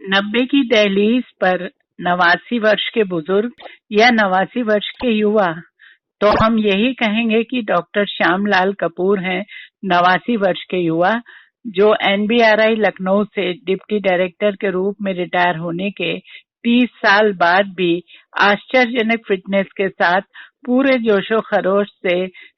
90 की दहलीज पर 89 वर्ष के बुजुर्ग या 89 वर्ष के युवा, तो हम यही कहेंगे कि डॉक्टर श्यामलाल कपूर हैं 89 वर्ष के युवा, जो एनबीआरआई लखनऊ से डिप्टी डायरेक्टर के रूप में रिटायर होने के 30 साल बाद भी आश्चर्यजनक फिटनेस के साथ पूरे जोशो खरोश से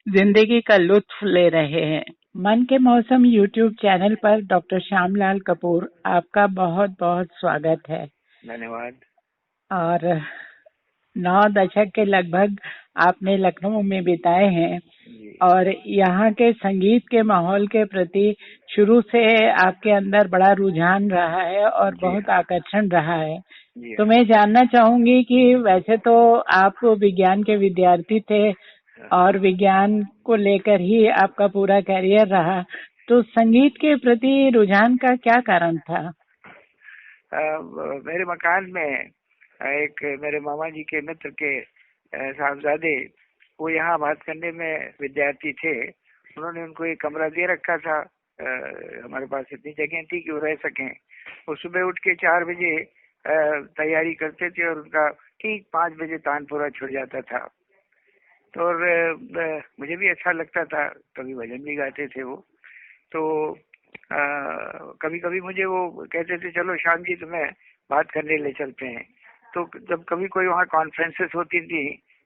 जिंदगी का लुत्फ ले रहे हैं। मन के मौसम यूट्यूब चैनल पर डॉक्टर श्यामलाल कपूर, आपका बहुत बहुत स्वागत है। धन्यवाद। और 9 दशक के लगभग आपने लखनऊ में बिताए हैं और यहाँ के संगीत के माहौल के प्रति शुरू से आपके अंदर बड़ा रुझान रहा है और बहुत आकर्षण रहा है। तो मैं जानना चाहूंगी कि वैसे तो आप विज्ञान के विद्यार्थी थे और विज्ञान को लेकर ही आपका पूरा करियर रहा, तो संगीत के प्रति रुझान का क्या कारण था? मेरे मकान में एक मेरे मामा जी के मित्र के साहबजादे, वो यहाँ बात करने में विद्यार्थी थे। उन्होंने उनको एक कमरा दे रखा था। हमारे पास इतनी जगह थी कि वो रह सकें। वो सुबह उठ के 4 बजे तैयारी करते थे और उनका ठीक 5 बजे तानपुरा छुट जाता था। तो और मुझे भी अच्छा लगता था, कभी भजन भी गाते थे वो। तो कभी कभी मुझे वो कहते थे चलो शाम जी तुम्हें बात करने ले चलते हैं। तो जब कभी कोई वहाँ कॉन्फ्रेंसेस होती थी,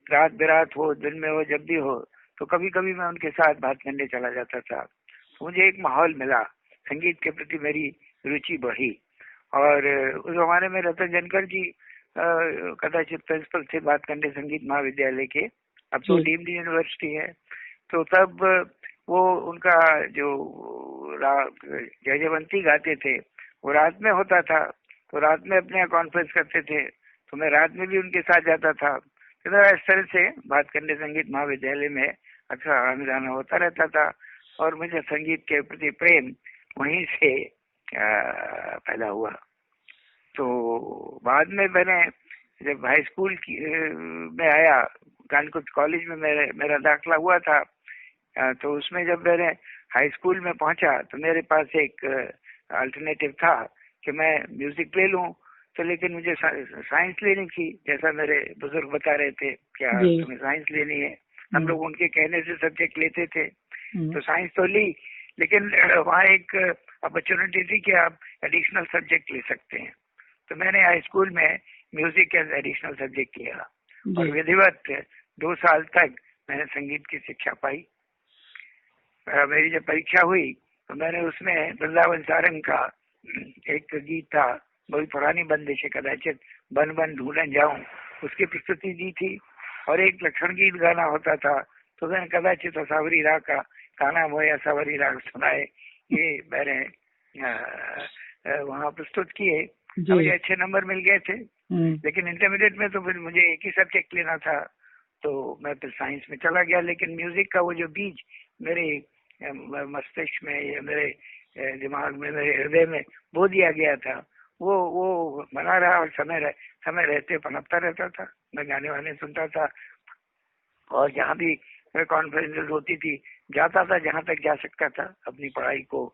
रात बिरात हो दिन में हो जब भी हो, तो कभी कभी मैं उनके साथ बात करने चला जाता था। तो मुझे एक माहौल मिला, संगीत के प्रति मेरी रुचि बढ़ी। और उस जमाने में रतन जनकर जी कदाचित प्रिंसिपल थे बात करने संगीत महाविद्यालय के, अब तो डीम्ड यूनिवर्सिटी है। तो तब वो उनका जो जय जयवंती गाते थे वो रात में होता था। तो रात में अपने यहाँ कॉन्फ्रेंस करते थे, तो मैं रात में भी उनके साथ जाता था। तो इस तरह से बात करने संगीत महाविद्यालय में अक्सर आना जाना होता रहता था। और मुझे संगीत के प्रति प्रेम वहीं से पैदा हुआ। तो बाद में मैंने जब हाई स्कूल में आया, कानपुर कॉलेज में मेरा दाखिला हुआ था, तो उसमें जब मैंने हाई स्कूल में पहुंचा तो मेरे पास एक अल्टरनेटिव था कि मैं म्यूजिक ले लूं। तो लेकिन मुझे साइंस लेनी थी, जैसा मेरे बुजुर्ग बता रहे थे क्या तुम्हें साइंस लेनी है। हम लोग उनके कहने से सब्जेक्ट लेते थे। तो साइंस तो ली, लेकिन वहाँ एक अपॉर्चुनिटी थी कि आप एडिशनल सब्जेक्ट ले सकते हैं। तो मैंने हाई स्कूल में म्यूजिक एज एडिशनल सब्जेक्ट लिया और विधिवत 2 साल तक मैंने संगीत की शिक्षा पाई। मेरी जब परीक्षा हुई तो मैंने उसमें वृंदावन सारंग का एक गीत था, बहुत पुरानी बंदिश है, कदाचित बन बन ढूंढन जाऊं, उसकी प्रस्तुति दी थी। और एक लक्षण गीत गाना होता था, तो मैंने कदाचित सावरी राग का काना मोया सावरी राग सुनाए, ये मैंने वहाँ प्रस्तुत किए। मुझे अच्छे नंबर मिल गए थे। लेकिन इंटरमीडिएट में तो फिर मुझे एक ही सब्जेक्ट लेना था, तो मैं फिर साइंस में चला गया। लेकिन म्यूजिक का वो जो बीज मेरे मस्तिष्क में या मेरे दिमाग में, मेरे हृदय में बो दिया गया था, वो बना रहा और समय रहते पनपता रहता था। मैं गाने वाने सुनता था और जहाँ भी कॉन्फ्रेंसेस होती थी जाता था, जहाँ तक जा सकता था। अपनी पढ़ाई को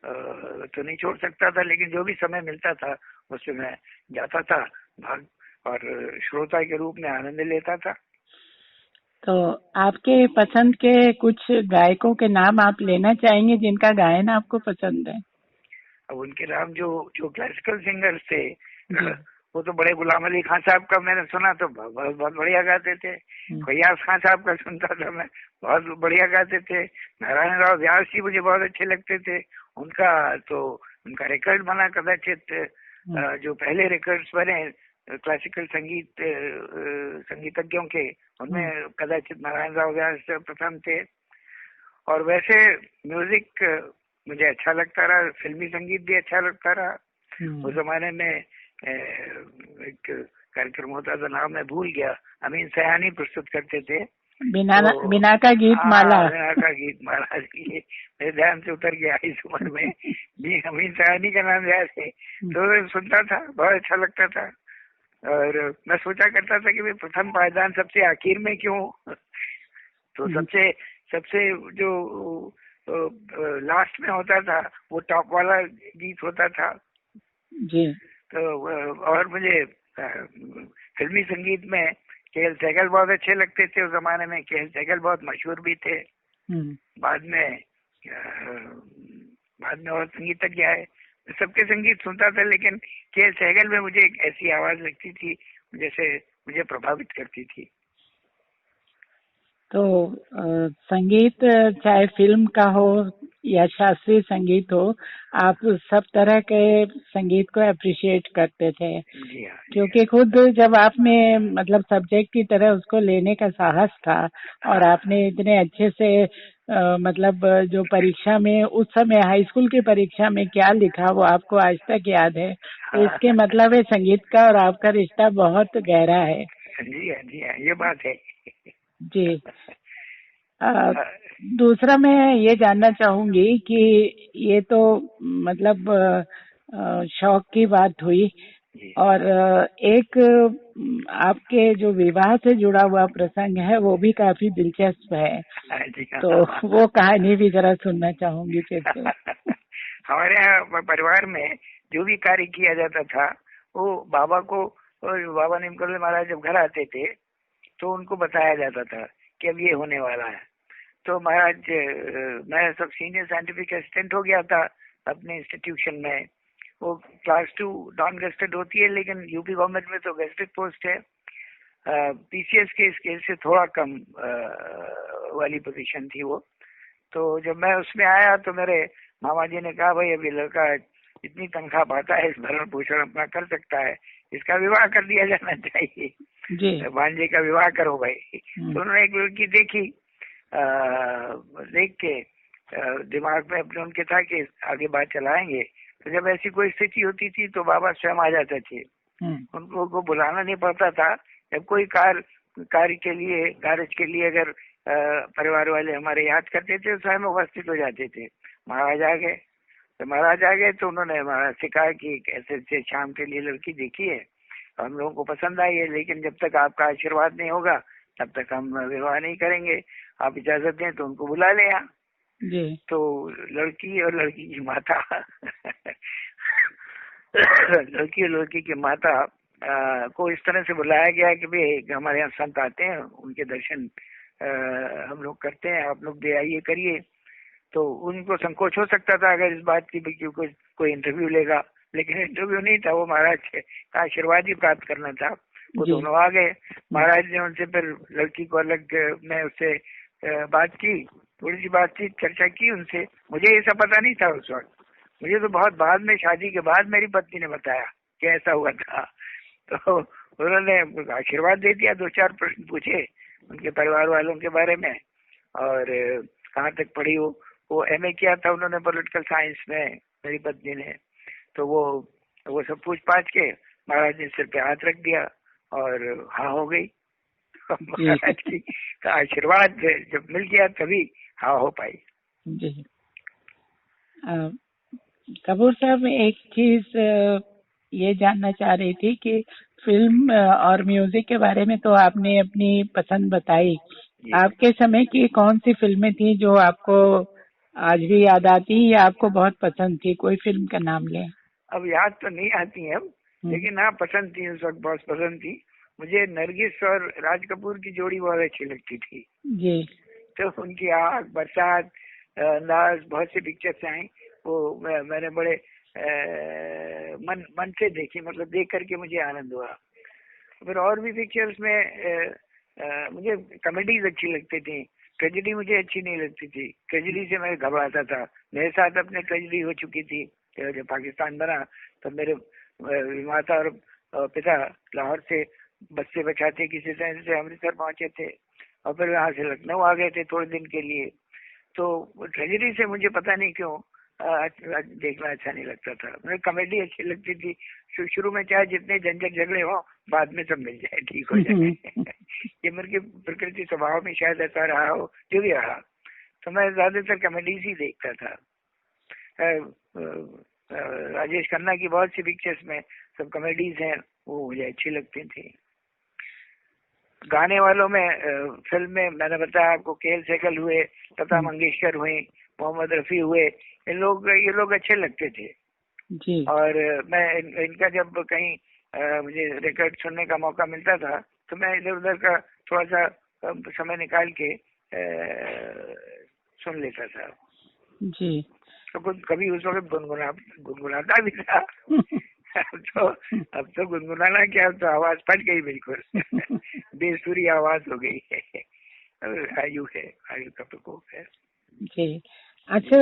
तो नहीं छोड़ सकता था, लेकिन जो भी समय मिलता था उसमें मैं जाता था भाग, और श्रोता के रूप में आनंद लेता था। तो आपके पसंद के कुछ गायकों के नाम आप लेना चाहेंगे जिनका गायन आपको पसंद है? अब उनके नाम जो क्लासिकल सिंगर्स थे, वो तो बड़े गुलाम अली खान साहब का मैंने सुना, तो बहुत बढ़िया गाते थे। फैयाज खान साहब का सुनता था मैं, बहुत बढ़िया गाते थे। नारायण राव व्यास जी मुझे बहुत अच्छे लगते थे। उनका रिकॉर्ड बना, कदाचित जो पहले रिकॉर्ड्स बने क्लासिकल संगीतज्ञों के, उनमें कदाचित नारायण राव व्यास प्रथम थे। और वैसे म्यूजिक मुझे अच्छा लगता रहा, फिल्मी संगीत भी अच्छा लगता रहा। उस जमाने में एक कार्यक्रम होता था, नाम मैं भूल गया, अमीन सयानी प्रस्तुत करते थे, बिना का गीत माला। बिना का गीत माला, मेरे ध्यान से उतर गया इस उम्र में। अमीन सयानी का नाम याद है, तो सुनता था, बहुत अच्छा लगता था। और मैं सोचा करता था कि भाई प्रथम पायदान सबसे आखिर में क्यों। तो सबसे जो लास्ट में होता था वो टॉप वाला गीत होता था जी। तो और मुझे फिल्मी संगीत में के.एल. सहगल बहुत अच्छे लगते थे उस जमाने में। के.एल. सहगल बहुत मशहूर भी थे। बाद में और संगीतज्ञ आए, सबके संगीत सुनता था, लेकिन के.एल. सहगल में मुझे एक ऐसी आवाज लगती थी जैसे मुझे प्रभावित करती थी। तो संगीत चाहे फिल्म का हो या शास्त्रीय संगीत हो, आप सब तरह के संगीत को अप्रिशिएट करते थे। जी हाँ, क्योंकि खुद जब आपने मतलब सब्जेक्ट की तरह उसको लेने का साहस था और आपने इतने अच्छे से मतलब जो परीक्षा में उस समय हाई स्कूल की परीक्षा में क्या लिखा वो आपको आज तक याद है, तो इसके मतलब है संगीत का और आपका रिश्ता बहुत गहरा है। जी हाँ, ये बात है। जी। दूसरा मैं ये जानना चाहूंगी कि ये तो मतलब शौक की बात हुई, और एक आपके जो विवाह से जुड़ा हुआ प्रसंग है वो भी काफी दिलचस्प है, तो वो कहानी भी जरा सुनना चाहूंगी फिर से। हमारे यहाँ परिवार में जो भी कार्य किया जाता था वो बाबा नीमकरोली महाराज जब घर आते थे तो उनको बताया जाता था कि अब ये होने वाला है। तो महाराज, मैं सब सीनियर साइंटिफिक असिस्टेंट हो गया था अपने इंस्टीट्यूशन में। वो क्लास 2 नॉन गेस्टेड होती है, लेकिन यूपी गवर्नमेंट में तो गेस्टेड पोस्ट है। पीसीएस के स्केल से थोड़ा कम वाली पोजीशन थी वो। तो जब मैं उसमें आया तो मेरे मामा जी ने कहा, भाई अभी लड़का इतनी तनख्वाह पाता है, इस भरण पोषण अपना कर सकता है, इसका विवाह कर दिया जाना चाहिए, भांजे का विवाह करो भाई। तो उन्होंने एक लड़की देखी, देख के दिमाग में अपने उनके था कि आगे बात चलाएंगे। तो जब ऐसी कोई स्थिति होती थी तो बाबा स्वयं आ जाते थे, उनको बुलाना नहीं पड़ता था। जब कोई कार्य के लिए, कार्य के लिए अगर परिवार वाले हमारे याद करते थे तो स्वयं उपस्थित हो जाते थे। महाराज आ गए तो उन्होंने महाराज से कहा कि ऐसे शाम के लिए लड़की देखी है, हम लोगों को पसंद आई है, लेकिन जब तक आपका आशीर्वाद नहीं होगा तब तक हम विवाह नहीं करेंगे, आप इजाजत दें तो उनको बुला ले यहाँ। तो लड़की और लड़की की माता लड़की और लड़की की माता को इस तरह से बुलाया गया कि भाई हमारे यहाँ संत आते हैं, उनके दर्शन हम लोग करते हैं, आप लोग भी आइए करिए। तो उनको संकोच हो सकता था अगर इस बात की भी कि कोई इंटरव्यू लेगा, लेकिन इंटरव्यू नहीं था, वो महाराज का आशीर्वाद ही प्राप्त करना था। वो दोनों आ गए। महाराज ने उनसे फिर लड़की को अलग में उससे बात की, थोड़ी सी बातचीत चर्चा की उनसे। मुझे ये सब पता नहीं था उस वक्त, मुझे तो बहुत बाद में, शादी के बाद मेरी पत्नी ने बताया कि ऐसा हुआ था। तो उन्होंने आशीर्वाद दे दिया, 2-4 प्रश्न पूछे उनके परिवार वालों के बारे में, और कहाँ तक पढ़ी हो। वो एमए किया था उन्होंने पॉलिटिकल साइंस में, मेरी पत्नी ने। तो वो सब पूछ पाछ के महाराज ने सिर पे हाथ रख दिया और हाँ हो गई। महाराज की आशीर्वाद जब मिल गया तभी हाँ हो पाई। जी। कपूर साहब, एक चीज ये जानना चाह रही थी कि फिल्म और म्यूजिक के बारे में तो आपने अपनी पसंद बताई, आपके समय की कौन सी फिल्में थी जो आपको आज भी याद आती या आपको बहुत पसंद थी? कोई फिल्म का नाम लें। अब याद तो नहीं आती है अब, लेकिन हाँ पसंद थी, उस वक्त बहुत पसंद थी मुझे। नरगिस और राज कपूर की जोड़ी बहुत अच्छी लगती थी जी। तो उनकी आग, बरसात, अंदाज, बहुत सी पिक्चर्स आई, वो मैंने बड़े मन से देखी, मतलब देख करके मुझे आनंद हुआ। फिर और भी पिक्चर्स में मुझे कॉमेडीज अच्छी लगती थी, ट्रेजेडी मुझे अच्छी नहीं लगती थी। ट्रेजेडी से मैं घबराता था। मेरे साथ अपने ट्रेजेडी हो चुकी थी, जब पाकिस्तान बना तो मेरे माता और पिता लाहौर से बस से बचाते किसी तरह से अमृतसर पहुंचे थे और फिर वहां से लखनऊ आ गए थे थोड़े दिन के लिए। तो ट्रेजेडी से मुझे पता नहीं क्यों देखना अच्छा नहीं लगता था। मुझे कॉमेडी अच्छी लगती थी। शुरू में चाहे जितने झंझट झगड़े हो, बाद में सब मिल जाए, ठीक हो जाए। ये मेरे प्रकृति स्वभाव में शायद ऐसा रहा हो, जो भी रहा। तो मैं ज्यादातर कॉमेडीज ही देखता था। राजेश खन्ना की बहुत सी पिक्चर्स में सब कॉमेडीज हैं, वो मुझे अच्छी लगती थी। गाने वालों में फिल्म में मैंने बताया आपको, के.एल. सहगल हुए, लता मंगेशकर हुई, मोहम्मद रफी हुए, ये लोग अच्छे लगते थे। जी और मैं इनका जब कहीं मुझे रिकॉर्ड सुनने का मौका मिलता था तो मैं इधर उधर का थोड़ा सा समय निकाल के सुन लेता था। जी तो कुछ कभी उस वक्त गुनगुनाता भी था। अब तो गुनगुनाना क्या, अब तो आवाज फट गई बिल्कुल। बेसुरी आवाज हो गई है। आयु का प्रकोप है। जी। अच्छा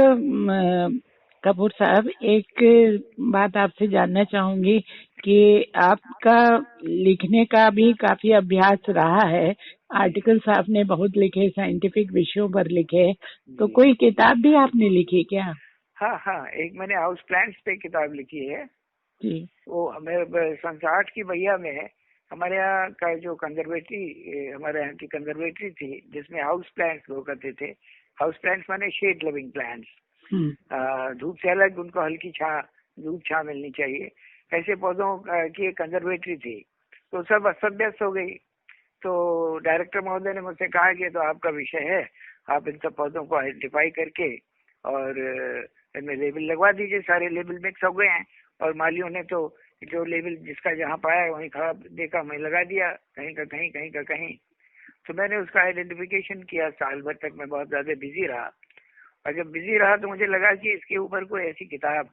कपूर साहब, एक बात आपसे जानना चाहूंगी कि आपका लिखने का भी काफी अभ्यास रहा है। आर्टिकल्स आपने बहुत लिखे, साइंटिफिक विषयों पर लिखे, तो जी कोई किताब भी आपने लिखी क्या? हाँ हाँ, एक मैंने हाउस प्लांट्स पे किताब लिखी है। जी वो हमें 1960 की भैया में हमारे यहाँ का जो कंजर्वेटरी, हमारे यहाँ की कंजर्वेटरी थी जिसमें हाउस प्लांट्स ग्रो करते थे। हाउस प्लांट्स माने शेड लिविंग प्लांट्स। धूप से अलग उनको हल्की धूप छां मिलनी चाहिए, ऐसे पौधों की एक कंजर्वेटरी थी। तो सब अस्त व्यस्त हो गई। तो डायरेक्टर महोदय ने मुझसे कहा कि तो आपका विषय है, आप इन सब पौधों को आइडेंटिफाई करके और इनमें लेबल लगवा दीजिए। सारे लेबल मिक्स हो गए हैं और मालियों ने तो जो लेबल जिसका जहाँ पाया वहीं खड़ा देखा, वहीं लगा दिया, कहीं का कहीं कहीं का कहीं। तो मैंने उसका आइडेंटिफिकेशन किया। साल भर तक मैं बहुत ज्यादा बिजी रहा, और जब बिजी रहा तो मुझे लगा कि इसके ऊपर कोई ऐसी किताब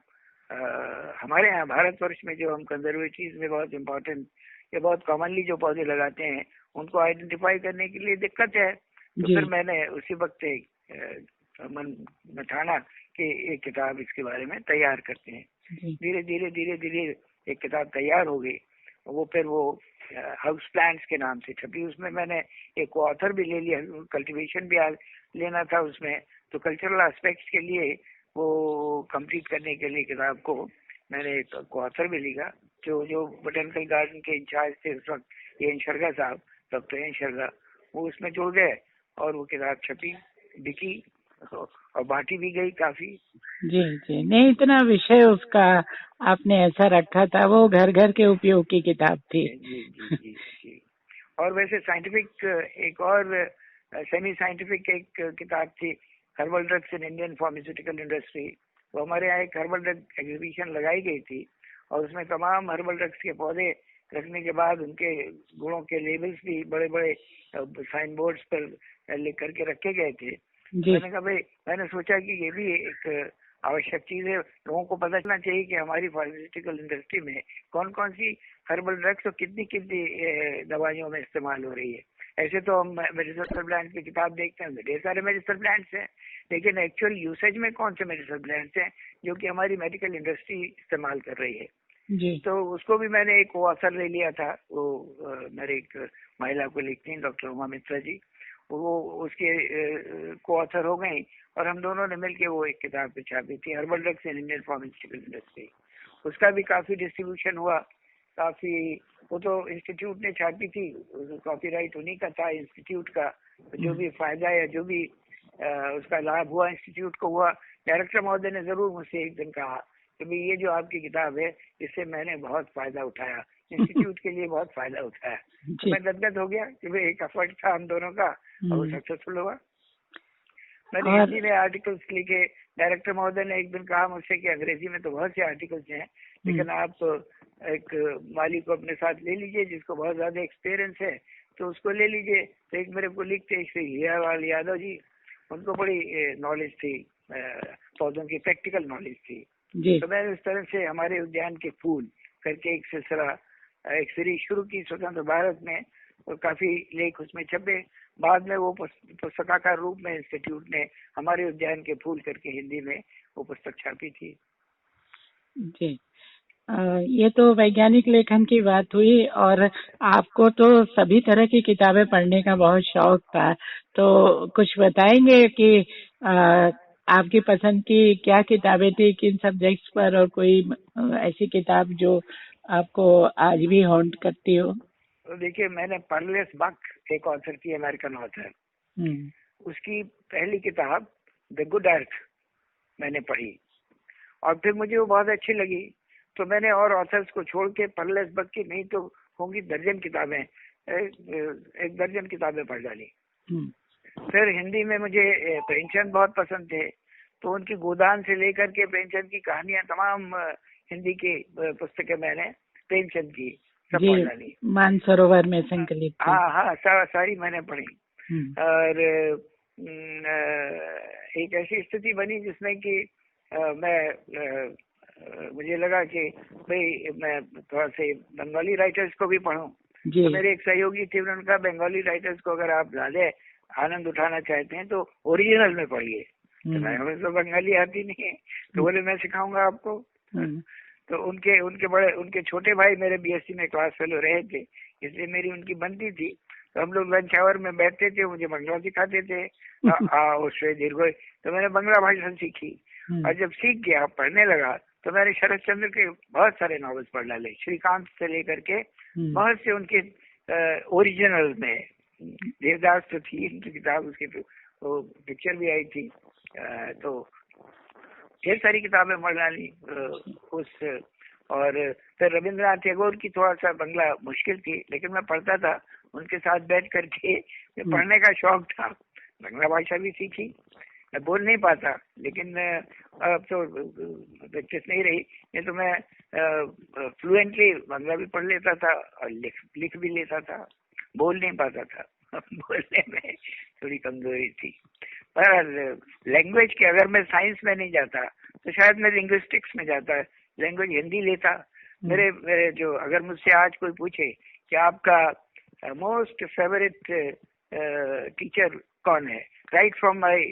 हमारे यहाँ भारतवर्ष में जो हम कंजर्वेटरीज में बहुत इम्पोर्टेंट या बहुत कॉमनली जो पौधे लगाते हैं उनको आइडेंटिफाई करने के लिए दिक्कत है। तो फिर मैंने उसी वक्त मन में ठाना कि एक किताब इसके बारे में तैयार करते हैं। धीरे धीरे एक किताब तैयार हो गई। वो फिर वो हाउस प्लांट्स के नाम से छपी। उसमें मैंने एक ऑथर भी ले लिया, कल्टीवेशन भी लेना था उसमें। तो कल्चरल एस्पेक्ट्स के लिए वो कंप्लीट करने के लिए किताब को मैंने एक ऑथर भी लिखा। जो बोटेनिकल गार्डन के इंचार्ज थे उस वक्त, एन शर्गा साहब, डॉक्टर एन शर्गा, वो उसमें जुड़ गए और वो किताब छपी, बिकी और बांटी भी गई काफी। जी जी, नहीं इतना विषय उसका आपने ऐसा रखा था, वो घर घर के उपयोग की किताब थी। जी जी जी जी। और वैसे साइंटिफिक एक और सेमी साइंटिफिक एक किताब थी, herbal drugs in Indian pharmaceutical industry. वो हमारे यहाँ एक हर्बल ड्रग एग्जीबिशन लगाई गई थी और उसमें तमाम हर्बल ड्रग्स के पौधे रखने के बाद उनके गुणों के लेबल्स भी बड़े बड़े साइन बोर्ड्स पर लिख करके रखे गए थे। मैंने कहा भाई, मैंने सोचा कि ये भी एक आवश्यक चीज है, लोगों को पता चलना चाहिए कि हमारी फार्मास्यूटिकल इंडस्ट्री में कौन कौन सी हर्बल ड्रग्स और कितनी कितनी दवाइयों में इस्तेमाल हो रही है। ऐसे तो हम मेडिसिनल प्लांट्स की किताब देखते हैं, ढेर सारे मेडिसिनल प्लांट्स हैं, लेकिन एक्चुअल यूसेज में कौन से मेडिसिनल प्लांट्स हैं जो कि हमारी मेडिकल इंडस्ट्री इस्तेमाल कर रही है। जी। तो उसको भी मैंने एक ऑथर ले लिया था। वो मेरे एक महिला को लिखती हैं, डॉक्टर उमा मित्रा जी, वो उसके को ऑथर हो गई और हम दोनों ने मिलकर वो एक किताब पे छापी थी, herbal drugs in Indian pharmaceutical industry. उसका भी काफी डिस्ट्रीब्यूशन हुआ, काफी। वो तो इंस्टीट्यूट ने छापी थी, कॉपीराइट उन्हीं का था इंस्टीट्यूट का। जो भी फायदा या जो भी उसका लाभ हुआ इंस्टीट्यूट को हुआ। डायरेक्टर महोदय ने जरूर मुझसे एक दिन कहा कि भाई ये जो आपकी किताब है इससे मैंने बहुत फायदा उठाया, इंस्टीट्यूट के लिए बहुत फायदा उठाया। तो मैं गदगद हो गया कि भाई एक एफर्ट था हम दोनों का और वो सक्सेसफुल हुआ। मैंने हिंदी में आर्टिकल्स लिखे। डायरेक्टर महोदय ने एक दिन कहा मुझसे कि अंग्रेजी में तो बहुत से आर्टिकल्स हैं, लेकिन आप एक माली को अपने साथ ले लीजिए जिसको बहुत ज्यादा एक्सपीरियंस है, तो उसको ले लीजिए। तो एक मेरे को लिखते श्री हीरालाल यादव जी, उनको बड़ी नॉलेज थी, पौधों की प्रैक्टिकल नॉलेज थी। तो मैंने उस तरह से हमारे उद्यान के फूल करके एक सिलसिला, एक सीरीज शुरू की स्वतंत्र भारत में, और काफी लेख उसमें छपे। बाद में वो पुस्तकाकार रूप में इंस्टीट्यूट ने हमारे उद्यान के फूल करके हिंदी में वो पुस्तक छापी थी। जी, ये तो वैज्ञानिक लेखन की बात हुई, और आपको तो सभी तरह की किताबें पढ़ने का बहुत शौक था, तो कुछ बताएंगे कि आपकी पसंद की क्या किताबें थी, किन सब्जेक्ट्स पर, और कोई ऐसी किताब जो आपको आज भी हॉन्ट करती हो? तो देखिए, मैंने पर्लेस बक, एक ऑथर थी, अमेरिकन ऑथर, उसकी पहली किताब द गुड अर्थ मैंने पढ़ी और फिर मुझे वो बहुत अच्छी लगी। तो मैंने और ऑथर्स को छोड़ के पर्लेस बक की नहीं तो होंगी दर्जन किताबें, एक दर्जन किताबें पढ़ डाली। फिर हिंदी में मुझे प्रेमचंद बहुत पसंद थे, तो उनकी गोदान से लेकर के प्रेमचंद की कहानियां तमाम हिंदी की पुस्तकें मैंने प्रेमचंद की सब जी, पढ़ डाली। मानसरोवर में संकलित थी। हाँ, सारी मैंने पढ़ी। और एक ऐसी स्थिति बनी जिसमें कि मुझे लगा कि भाई मैं थोड़ा से बंगाली राइटर्स को भी पढूं। तो मेरे एक सहयोगी थे, उन्होंने कहा बंगाली राइटर्स को अगर आप ज्यादा आनंद उठाना चाहते हैं तो ओरिजिनल में पढ़िए। तो हमें तो बंगाली आती नहीं है, तो बोले मैं सिखाऊंगा आपको। तो उनके छोटे भाई मेरे बीएससी में क्लास फेलो रहे थे, इसलिए मेरी उनकी बनती थी। तो हम लोग लंच आवर में बैठते थे, मुझे बंगला सिखाते थे। दीर्घ। तो मैंने बंगला भाषा सीखी, और जब सीख गया, पढ़ने लगा, तो मैंने शरद चंद्र के बहुत सारे नॉवेल्स पढ़ डाले, श्रीकांत से लेकर के बहुत से उनके ओरिजिनल में। देवदास तो थी उनकी किताब, उसकी तो पिक्चर भी आई थी। तो ढेर सारी किताबें पढ़ डाली उस। और फिर रविंद्रनाथ टैगोर की थोड़ा सा बंगला मुश्किल थी, लेकिन मैं पढ़ता था उनके साथ बैठ करके। पढ़ने का शौक था, बंगला भाषा भी सीखी। मैं बोल नहीं पाता, लेकिन अब तो प्रैक्टिस नहीं रही, नहीं तो मैं फ्लुएंटली बंगला भी पढ़ लेता था और लिख भी लेता था। बोल नहीं पाता था, बोलने में थोड़ी कमजोरी थी। पर लैंग्वेज के, अगर मैं साइंस में नहीं जाता तो शायद मैं लिंग्विस्टिक्स में जाता, लैंग्वेज हिंदी लेता। मेरे जो, अगर मुझसे आज कोई पूछे कि आपका मोस्ट फेवरेट टीचर कौन है, right from my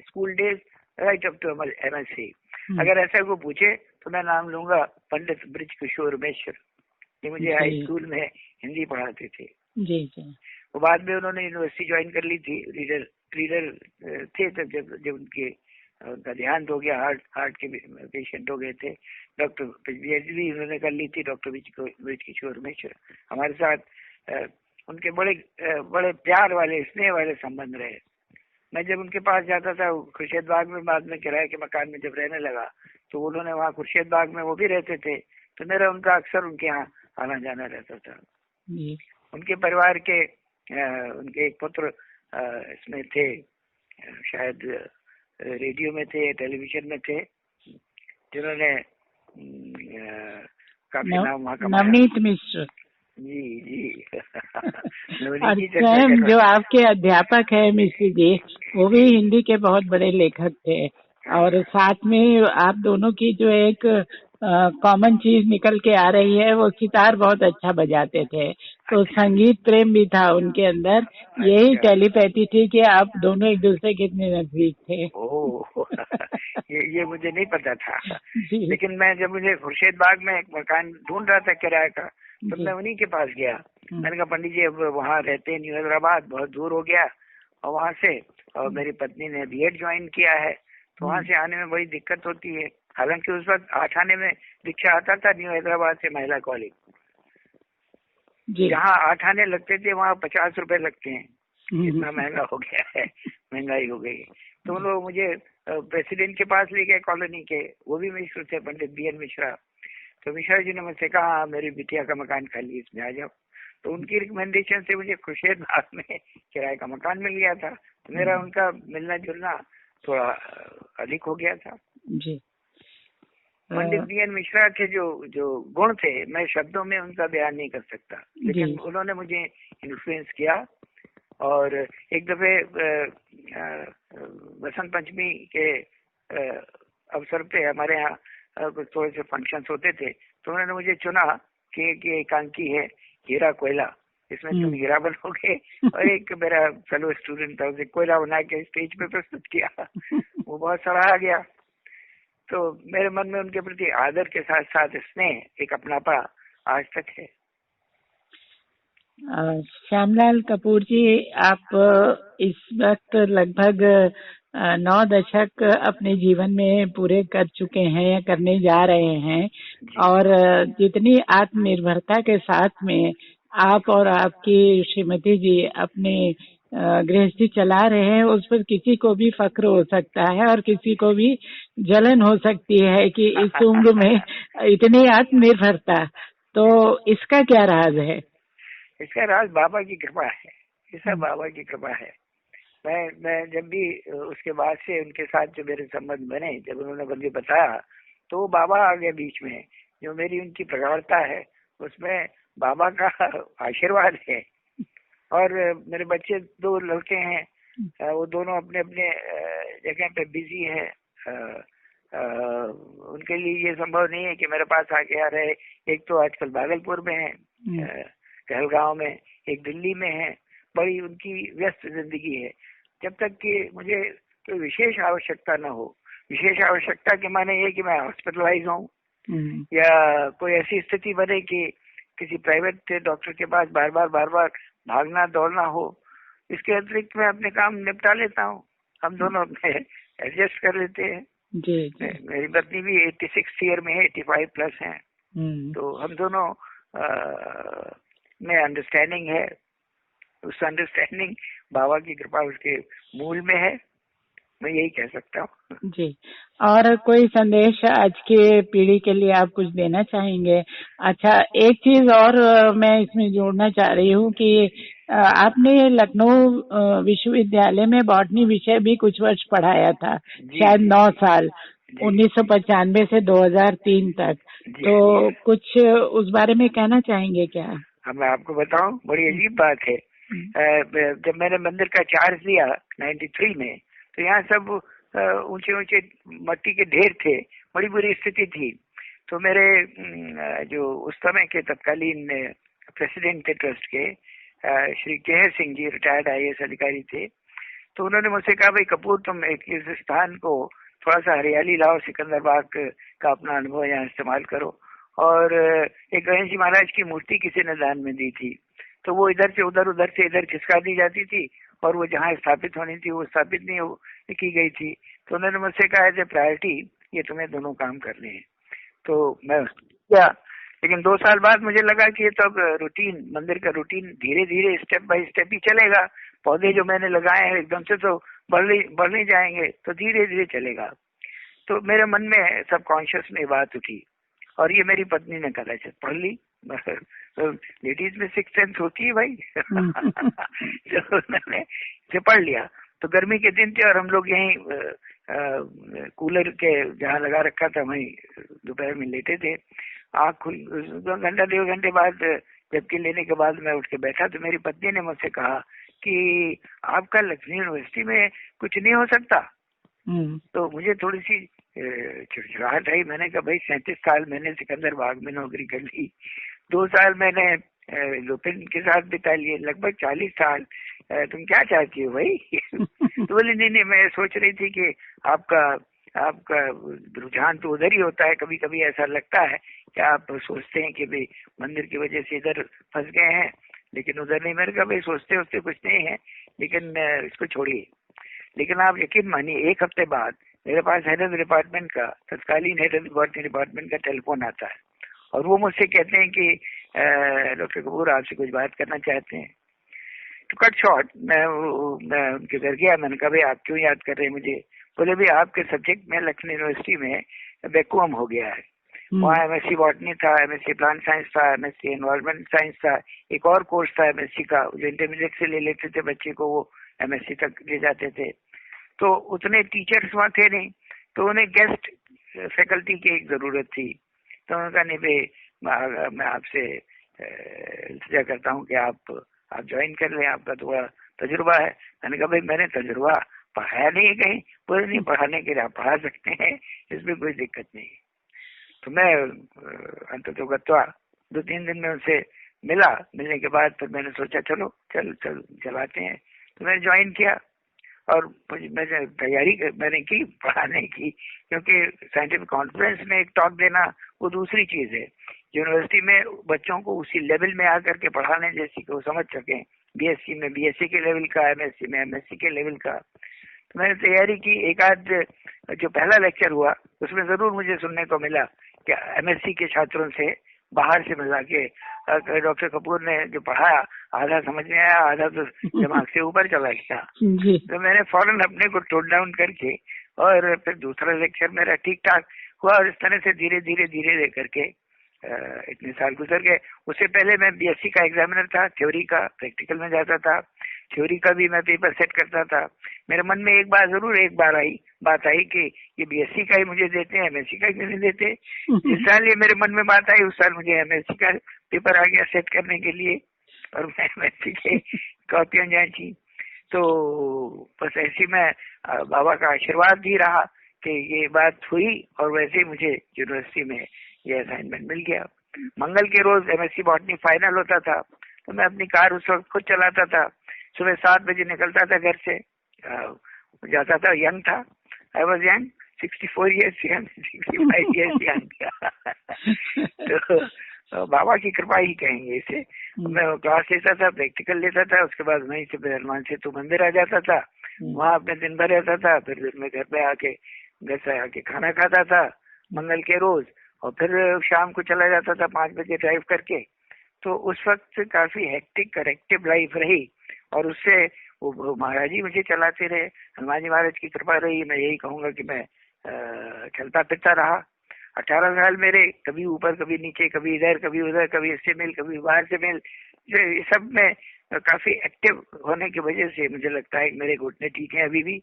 school days right up to MSc, अगर ऐसा को पूछे तो मैं नाम लूंगा पंडित बृजकिशोर मिश्र। ये मुझे हाई स्कूल में हिंदी पढ़ाते थे। जी। वो बाद में उन्होंने यूनिवर्सिटी ज्वाइन कर ली थी, रीडर थे। तब जब उनका देहांत हो गया, हार्ट के पेशेंट हो गए थे, डॉक्टर PhD उन्होंने कर ली थी, डॉक्टर बृजकिशोर मिश्र। हमारे साथ उनके बड़े प्यार वाले, स्नेह वाले संबंध रहे। मैं जब उनके पास जाता था खुर्शीद बाग में, बाद में किराए के मकान में जब रहने लगा, तो उन्होंने वहाँ खुर्शीद बाग में वो भी रहते थे, तो मेरा उनका अक्सर उनके यहाँ आना जाना रहता था। उनके परिवार के उनके एक पुत्र इसमें थे, शायद रेडियो में थे, टेलीविजन में थे, जिन्होंने काफी नाम वहाँ कमाया। नवनीत मिश्र जी। और स्वयं जो आपके अध्यापक है मिश्र जी, वो भी हिंदी के बहुत बड़े लेखक थे। और साथ में आप दोनों की जो एक कॉमन चीज निकल के आ रही है, वो सितार बहुत अच्छा बजाते थे। तो संगीत प्रेम भी था उनके अंदर। यही टेलीपैथी थी कि आप दोनों एक दूसरे के इतने नजदीक थे। ओह, ये मुझे नहीं पता था। लेकिन मैं जब मुझे खुर्शीद बाग में एक मकान ढूंढ रहा था किराए का, तो मैं उन्हीं के पास गया। मैंने कहा पंडित जी अब वहाँ रहते हैं न्यू हैदराबाद, बहुत दूर हो गया और वहाँ से, और मेरी पत्नी ने B.Ed ज्वाइन किया है, तो वहाँ से आने में बड़ी दिक्कत होती है। हालांकि उस वक्त 8 आने में रिक्शा आता था न्यू हैदराबाद से महिला कॉलेज। जहाँ 8 आने लगते थे वहाँ 50 रुपए लगते हैं। इतना महंगा हो गया है, महंगाई हो गई। तो लोग मुझे प्रेसिडेंट के पास ले गए कॉलोनी के, वो भी मिश्र थे, पंडित B.N. मिश्रा। तो मिश्रा जी ने मुझसे कहा मेरी बिटिया का मकान खाली, इसमें आ जाओ। तो उनकी रिकमेंडेशन से मुझे खुर्शीद बाग में किराए का मकान मिल गया था। तो मेरा उनका मिलना जुलना थोड़ा अधिक हो गया था। जी। पंडित B.N. मिश्रा के जो गुण थे, मैं शब्दों में उनका बयान नहीं कर सकता, लेकिन उन्होंने मुझे इन्फ्लुएंस किया। और एक दफे बसंत पंचमी के अवसर पे हमारे यहाँ कुछ थोड़े से फंक्शंस होते थे, तो उन्होंने मुझे चुना कि एकांकी है हीरा कोयला, इसमें तुम हीरा बनोगे। और एक मेरा फेलो स्टूडेंट था, उसे कोयला बना के स्टेज पे प्रस्तुत किया। वो बहुत सराहा गया। तो मेरे मन में उनके प्रति आदर के साथ साथ स्नेह, एक अपनापा आज तक है। श्यामलाल कपूर जी, आप इस वक्त लगभग 9 दशक अपने जीवन में पूरे कर चुके हैं या करने जा रहे हैं। और जितनी आत्मनिर्भरता के साथ में आप और आपकी श्रीमती जी अपने गृहस्थी चला रहे हैं, उस पर किसी को भी फक्र हो सकता है और किसी को भी जलन हो सकती है कि इस उम्र में इतनी आत्मनिर्भरता। तो इसका क्या राज है? इसका राज बाबा की कृपा है, ये सब बाबा की कृपा है। मैं जब भी उसके बाद से उनके साथ जो मेरे संबंध बने, जब उन्होंने मुझे बताया तो वो बाबा आ गए बीच में। जो मेरी उनकी प्रगाढ़ता है उसमें बाबा का आशीर्वाद है। और मेरे बच्चे 2 लड़के हैं, वो दोनों अपने अपने जगह पे बिजी है। उनके लिए ये संभव नहीं है कि मेरे पास आके आ रहे। एक तो आजकल भागलपुर में है, कहलगांव में, एक दिल्ली में है। बड़ी उनकी व्यस्त जिंदगी है। जब तक कि मुझे कोई विशेष आवश्यकता न हो, विशेष आवश्यकता के माने ये कि मैं हॉस्पिटलाइज हूँ या कोई ऐसी स्थिति बने कि किसी प्राइवेट डॉक्टर के पास बार बार भागना दौड़ना हो, इसके अतिरिक्त मैं अपने काम निपटा लेता हूँ। हम दोनों अपने एडजस्ट कर लेते हैं। जी। मेरी पत्नी भी 86 ईयर में है, 85 प्लस है। तो हम दोनों में अंडरस्टैंडिंग है। उस अंडरस्टैंडिंग बाबा की कृपा उसके मूल में है, मैं यही कह सकता हूँ। जी। और कोई संदेश आज के पीढ़ी के लिए आप कुछ देना चाहेंगे? अच्छा, एक चीज और मैं इसमें जोड़ना चाह रही हूँ कि आपने लखनऊ विश्वविद्यालय में बॉटनी विषय भी कुछ वर्ष पढ़ाया था, शायद 9 साल, 1995 से 2003 तक। तो कुछ उस बारे में कहना चाहेंगे क्या? हाँ, मैं आपको बताऊं, बड़ी अजीब बात है। जब मैंने मंदिर का चार्ज लिया 93 में, तो यहाँ सब ऊंचे ऊंचे मट्टी के ढेर थे, बड़ी बुरी स्थिति थी। तो मेरे जो उस समय के तत्कालीन प्रेसिडेंट थे ट्रस्ट के, श्री केहर सिंह जी, रिटायर्ड IAS अधिकारी थे। तो उन्होंने मुझसे कहा, भाई कपूर, तुम इस स्थान को थोड़ा सा हरियाली लाओ, सिकंदराबाद का अपना अनुभव यहाँ इस्तेमाल करो। और एक गणेश जी महाराज की मूर्ति किसी ने दान में दी थी, तो वो इधर से उधर, उधर से इधर खिसका दी जाती थी, और वो जहाँ स्थापित होनी थी वो स्थापित नहीं की गई थी। तो उन्होंने मुझसे कहा, एज ए प्रायोरिटी ये तुम्हें दोनों काम करने हैं। तो मैं क्या, लेकिन 2 साल बाद मुझे लगा कि ये तो अब रूटीन, मंदिर का रूटीन धीरे धीरे स्टेप बाय स्टेप ही चलेगा। पौधे जो मैंने लगाए हैं एकदम से तो बढ़ नहीं जाएंगे, तो धीरे धीरे चलेगा। तो मेरे मन में सबकॉन्शियस में बात उठी, और ये मेरी पत्नी ने कहा, पढ़ ली। लेडीज में 6th सेंस होती है भाई। तो उन्होंने पढ़ लिया। तो गर्मी के दिन थे और हम लोग यहीं कूलर के जहाँ लगा रखा था वहीं दोपहर में लेटे थे। आँख खुल 2 घंटा 1.5 घंटे बाद झपकी लेने के बाद मैं उठ के बैठा, तो मेरी पत्नी ने मुझसे कहा कि आपका लक्ष्मी यूनिवर्सिटी में कुछ नहीं हो सकता। तो मुझे थोड़ी सी चिड़चिड़ाहट आई। मैंने कहा, भाई 37 साल मैंने सिकंदराबाद में नौकरी कर ली, 2 साल मैंने लुपिन के साथ बिता लिए, लगभग 40 साल, तुम क्या चाहती हो भाई? तो बोले, नहीं, मैं सोच रही थी कि आपका रुझान तो उधर ही होता है। कभी कभी ऐसा लगता है कि आप सोचते हैं कि भाई मंदिर की वजह से इधर फंस गए हैं, लेकिन उधर नहीं। मैंने कहा, भाई सोचते कुछ नहीं है, लेकिन इसको छोड़िए। लेकिन आप यकीन मानिए, 1 हफ्ते बाद मेरे पास हेड ऑफ डिपार्टमेंट का, तत्कालीन हेड ऑफ बॉटनी डिपार्टमेंट का टेलीफोन आता है, और वो मुझसे कहते हैं कि डॉक्टर कपूर आपसे कुछ बात करना चाहते हैं। तो कट शॉर्ट मैं उनके घर गया। मैंने कहा, भाई आप क्यों याद कर रहे हैं मुझे? बोले, भाई आपके सब्जेक्ट में लखनऊ यूनिवर्सिटी में वैक्यूम हो गया है। वहाँ MSc बॉटनी था, MSc प्लांट साइंस था, MSc एनवायरमेंट साइंस था, एक और कोर्स था MSc का, जो इंटरमीडिएट से ले लेते थे बच्चे को, वो MSc तक ले जाते थे। तो उतने टीचर्स वहाँ थे नहीं, तो उन्हें गेस्ट फैकल्टी की एक जरूरत थी। तो उन्होंने कहा, नहीं भाई मैं आपसे इल्तिजा करता हूँ कि आप ज्वाइन कर लें, आपका थोड़ा तजुर्बा है। मैंने कहा, भाई मैंने तजुर्बा पढ़ाया नहीं है कहीं। बोले, नहीं, पढ़ाने के लिए आप पढ़ा सकते हैं, इसमें कोई दिक्कत नहीं। तो मैं अंततोगत्वा 2-3 दिन में उनसे मिलने के बाद फिर मैंने सोचा चलो चलाते हैं। तो मैंने ज्वाइन किया, और मैंने तैयारी मैंने की पढ़ाने की, क्योंकि साइंटिफिक कॉन्फ्रेंस में एक टॉक देना वो दूसरी चीज है। यूनिवर्सिटी में बच्चों को उसी लेवल में आकर के पढ़ाने जैसी को समझ सकें, BSc में BSc के लेवल का, MSc में MSc के लेवल का। तो मैंने तैयारी की। एक आध जो पहला लेक्चर हुआ उसमें जरूर मुझे सुनने को मिला कि MSc के छात्रों से बाहर से मिला के डॉक्टर कपूर ने जो पढ़ाया आधा समझ में आया, आधा तो दिमाग से ऊपर चला गया। तो मैंने फौरन अपने को टोन डाउन करके, और फिर दूसरा लेक्चर मेरा ठीक ठाक हुआ, और इस तरह से धीरे धीरे करके इतने साल गुजर गए। उससे पहले मैं BSc का एग्जामिनर था, थ्योरी का, प्रैक्टिकल में जाता था। थ्योरी का भी मैं पेपर सेट करता था। मेरे मन में एक बात आई कि ये बीएससी का ही मुझे देते हैं, एमएससी का क्यों नहीं देते। जिस साल ये मेरे मन में बात आई उस साल मुझे एमएससी का पेपर आ गया सेट करने के लिए, और मैं एमएससी के कॉपियां जांची। तो बस ऐसी मैं बाबा का आशीर्वाद भी रहा कि ये बात हुई, और वैसे ही मुझे यूनिवर्सिटी में ये असाइनमेंट मिल गया। मंगल के रोज एमएससी बॉटनी फाइनल होता था, तो मैं अपनी कार उस वक्त खुद चलाता था। सुबह 7 बजे निकलता था घर से, जाता था। यंग था, I was young, 64 years young, 65 years young. तो बाबा की कृपा ही कहेंगे इसे। मैं क्लास लेता था, प्रैक्टिकल लेता था, उसके बाद वहीं से फिर हनुमान सेतु मंदिर आ जाता था, वहाँ अपने दिन भर रहता था। फिर दिन में घर से आके खाना खाता था मंगल के रोज, और फिर शाम को चला जाता था 5 बजे ड्राइव करके। तो उस वक्त काफी हेक्टिक करेक्टिव लाइफ रही, और उससे वो महाराज जी मुझे चलाते रहे। हनुमान जी महाराज की कृपा रही। मैं यही कहूंगा कि मैं चलता फिरता रहा। 18 साल मेरे, कभी ऊपर कभी नीचे, कभी इधर कभी उधर, कभी इससे मिल कभी बाहर से मिल, ये सब में काफी एक्टिव होने की वजह से मुझे लगता है कि मेरे घुटने ठीक है अभी भी।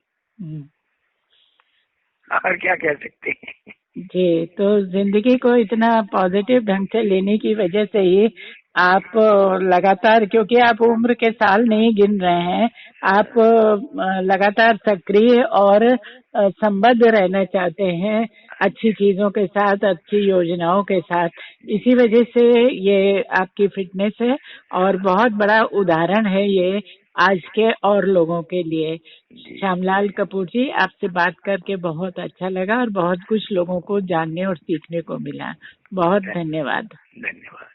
और क्या कह सकते हैं जी। तो जिंदगी को इतना पॉजिटिव ढंग से लेने की वजह से ही आप लगातार, क्योंकि आप उम्र के साल नहीं गिन रहे हैं, आप लगातार सक्रिय और संबद्ध रहना चाहते हैं अच्छी चीजों के साथ, अच्छी योजनाओं के साथ। इसी वजह से ये आपकी फिटनेस है, और बहुत बड़ा उदाहरण है ये आज के और लोगों के लिए। श्यामलाल कपूर जी, आपसे बात करके बहुत अच्छा लगा, और बहुत कुछ लोगों को जानने और सीखने को मिला। बहुत धन्यवाद। धन्यवाद।